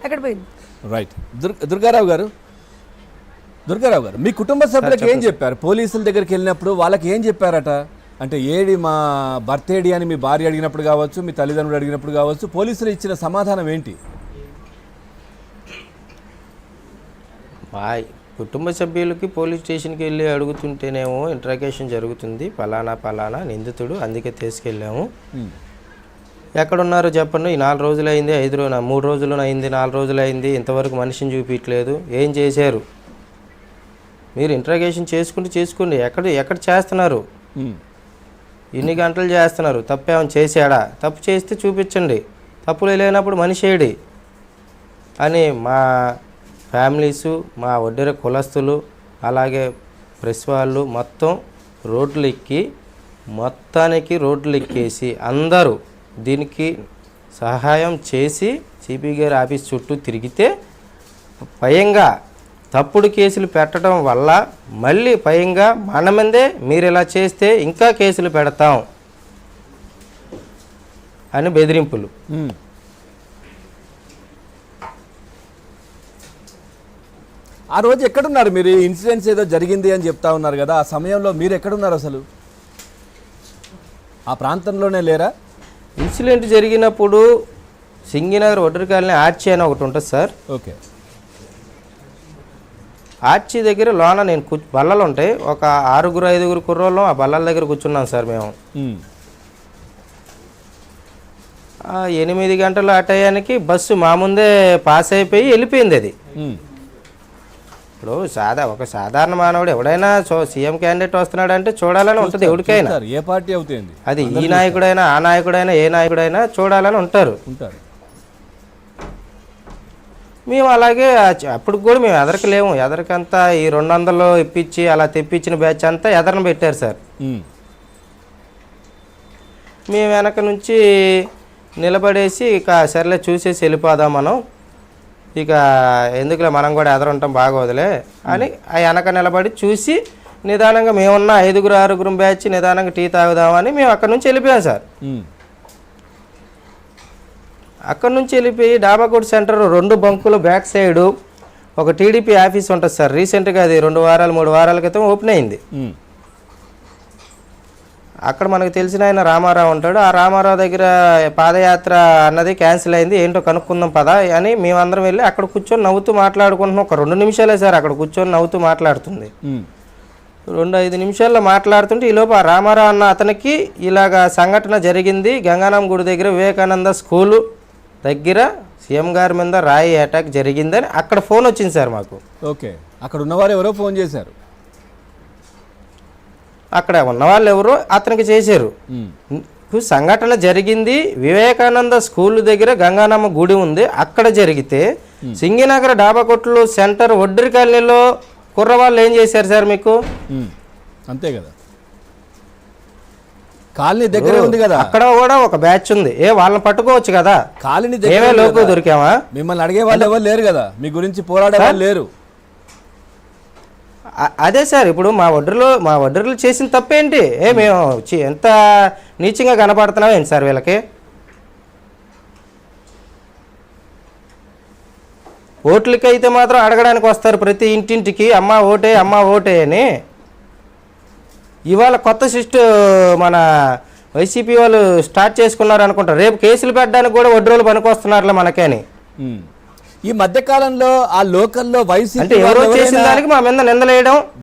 ఎక్కడ పోయింది? రైట్. దుర్గారావు గారు మీ కుటుంబ సభ్యులకు ఏం చెప్పారు? పోలీసుల దగ్గరికి వెళ్ళినప్పుడు వాళ్ళకి ఏం చెప్పారట? అంటే ఏడి మా భర్త ఏడి అని మీ భార్య అడిగినప్పుడు కావచ్చు, మీ తల్లిదండ్రులు అడిగినప్పుడు కావచ్చు, పోలీసులు ఇచ్చిన సమాధానం ఏంటి? మా కుటుంబ సభ్యులకి పోలీస్ స్టేషన్కి వెళ్ళి అడుగుతుంటేనేమో ఇంట్రాగేషన్ జరుగుతుంది, పలానా నిందితుడు, అందుకే తీసుకెళ్ళాము. ఎక్కడున్నారో చెప్పండి, ఈ 4 రోజులు అయింది, 3 రోజులు అయింది, 4 రోజులు అయింది, ఇంతవరకు మనిషిని చూపించలేదు, ఏం చేశారు? మీరు ఇంట్రాగేషన్ చేసుకోండి. ఎక్కడ చేస్తున్నారు, ఎన్ని గంటలు చేస్తున్నారు, తప్పేమైనా చేశాడా, తప్పు చేస్తే చూపించండి, తప్పులు లేనప్పుడు మనిషి ఏడి అని మా ఫ్యామిలీసు, మా ఒడ్డెర కులస్తులు, అలాగే ప్రెస్ వాళ్ళు మొత్తం రోడ్లు ఎక్కేసి అందరూ దీనికి సహాయం చేసి సిపి గారి ఆఫీస్ చుట్టూ తిరిగితే భయంగా తప్పుడు కేసులు పెట్టడం వల్ల మళ్ళీ భయంగా మన మీదే మీరు ఇలా చేస్తే ఇంకా కేసులు పెడతాం అని బెదిరింపులు. ఆ రోజు ఎక్కడున్నారు మీరు? ఇన్సిడెంట్స్ ఏదో జరిగింది అని చెప్తా ఉన్నారు కదా, ఆ సమయంలో మీరు ఎక్కడున్నారు? అసలు ఆ ప్రాంతంలోనే లేరా? ఇన్సిడెంట్ జరిగినప్పుడు సింగినగర్ ఒడ్డరి కాలనీ ఆర్చి అని ఒకటి ఉంటుంది సార్. ఓకే. ఆర్చి దగ్గర లోన నేను బల్లలు ఉంటాయి, ఒక 6-5 కుర్రోళ్ళు ఆ బల్లల దగ్గర కూర్చున్నాం సార్ మేము. 8 గంటల ఆ టయానికి బస్సు మా ముందే పాస్ అయిపోయి వెళ్ళిపోయింది. అది ఇప్పుడు ఒక సాధారణ మానవుడు ఎవడైనా సీఎం క్యాండిడేట్ వస్తున్నాడు అంటే చూడాలని ఉంటుంది ఎవరికైనా, ఏ పార్టీ అవుతుంది, అది ఈ నాయకుడైనా ఆ నాయకుడైనా ఏ నాయకుడైనా చూడాలని ఉంటారు. మేము అలాగే అప్పుడు కూడా మేము ఎదరకలేము, ఎదరకంతా ఈ 200 ఇప్పించి అలా తెప్పించిన బ్యాచ్ అంతా ఎదరన పెట్టారు సార్. మేము వెనక నుంచి నిలబడేసి ఇక సర్లే చూసేసి వెళ్ళిపోదాం మనం, ఇక ఎందుకులే మనం కూడా ఎదరుంటాం బాగోదులే అని ఆ వెనక నిలబడి చూసి నిదానంగా మేమున్న 5-6 బ్యాచ్ నిదానంగా టీ తాగుదామని మేము అక్కడి నుంచి వెళ్ళిపోయాం సార్. అక్కడి నుంచి వెళ్ళిపోయి డాబాకోట్ సెంటర్ 2 బంకులు బ్యాక్ సైడు ఒక టీడీపీ ఆఫీస్ ఉంటుంది సార్. రీసెంట్గా అది 2-3 వారాల క్రితం ఓపెన్ అయింది. అక్కడ మనకు తెలిసిన ఆయన రామారావు ఉంటాడు, ఆ రామారావు దగ్గర పాదయాత్ర అన్నది క్యాన్సిల్ అయింది, ఏంటో కనుక్కుందాం పదా అని మేమందరం వెళ్ళి అక్కడ కూర్చొని నవ్వుతూ మాట్లాడుకుంటున్నాం. ఒక 2 నిమిషాలే సార్ అక్కడ కూర్చొని నవ్వుతూ మాట్లాడుతుంది. 2-5 నిమిషాల్లో మాట్లాడుతుంటే ఈలోపు ఆ రామారావు అన్న అతనికి ఇలాగ సంఘటన జరిగింది, గంగానాం గుడి దగ్గర వివేకానంద స్కూలు దగ్గర సీఎం గారి మీద రాయి అటాక్ జరిగిందని అక్కడ ఫోన్ వచ్చింది సార్ మాకు. ఓకే. అక్కడ ఉన్నవారు ఎవరో ఫోన్ చేశారు, అక్కడ ఉన్నవాళ్ళు ఎవరో అతనికి చేశారు. సంఘటన జరిగింది వివేకానంద స్కూల్ దగ్గర గంగానమ్మ గుడి ఉంది, అక్కడ జరిగితే సింగినగర్ డాబాకొట్లు సెంటర్ ఒడ్డరి కాలనీలో కుర్రవాళ్ళు ఏం చేశారు సార్ మీకు? అంతే కదా, కాలనీ దగ్గరే ఉంది కదా, అక్కడ కూడా ఒక బ్యాచ్ ఉంది, వాళ్ళని పట్టుకోవచ్చు కదా. కాలనీ ఏమే లోపు దొరికామా? మిమ్మల్ని అడిగే వాళ్ళు ఎవరు లేరు కదా, మీ గురించి పోరాడే వాళ్ళు లేరు. అదే సార్, ఇప్పుడు మా వడ్డర్లు చేసిన తప్పేంటి? మేము ఎంత నీచంగా కనపడుతున్నాం ఏంటి సార్ వీళ్ళకి? ఓట్లకి అయితే మాత్రం అడగడానికి వస్తారు ప్రతి ఇంటింటికి, అమ్మ ఓటే అని. ఇవాళ కొత్త షిఫ్ట్ మన వైసీపీ వాళ్ళు స్టార్ట్ చేసుకున్నారు అనుకుంటారు, రేపు కేసులు పెట్టడానికి కూడా వడ్రోలు పనికొస్తున్నారులే మనకని. ఈ మధ్య కాలంలో ఆ లోకల్లో వైసీపీ అంటే ఎవరో చేసిన దానికి మా మీద నిందలేయడం,